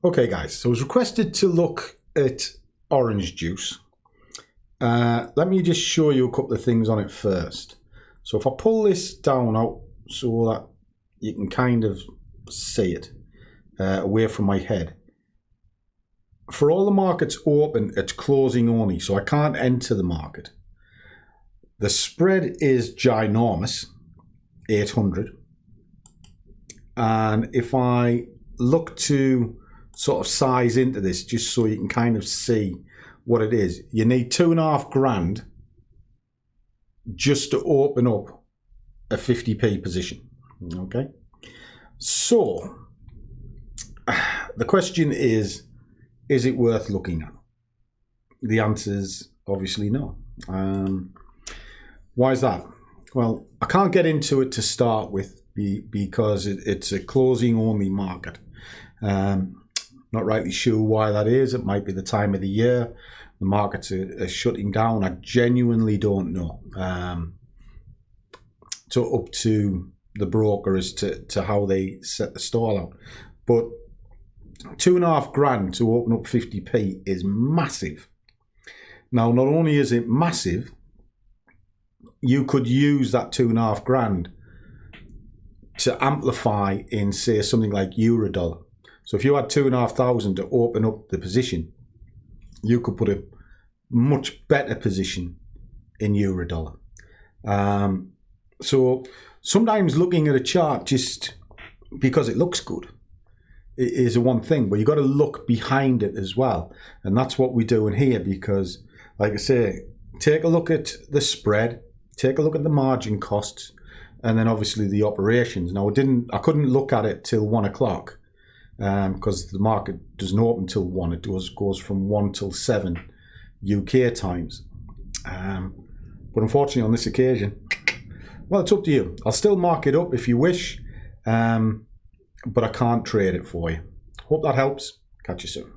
Okay guys, so I was requested to look at orange juice. Let me just show you a couple of things on it first. So if I pull this down out so that you can kind of see it away from my head. For all the markets open, it's closing only, so I can't enter the market. The spread is ginormous, 800. And if I look to sort of size into this, just so you can kind of see what it is, you need 2.5 grand just to open up a 50p position. Okay, so the question is it worth looking at? The answer is obviously no. Why is that? Well, I can't get into it to start with because it's a closing only market. Not rightly sure why that is. It might be the time of the year. The markets are shutting down. I genuinely don't know. So up to the broker as to how they set the stall out. But 2.5 grand to open up 50p is massive. Now, not only is it massive, you could use that 2.5 grand to amplify in, say, something like euro dollar. So if you had 2,500 to open up the position, you could put a much better position in euro dollar. So sometimes looking at a chart just because it looks good is one thing, but you've got to look behind it as well. And that's what we're doing here because, like I say, take a look at the spread, take a look at the margin costs, and then obviously the operations. Now, I couldn't look at it till 1 o'clock. Because the market doesn't open till 1, it goes from 1 till 7 UK times. But unfortunately on this occasion, well, it's up to you. I'll still mark it up if you wish, but I can't trade it for you. Hope that helps. Catch you soon.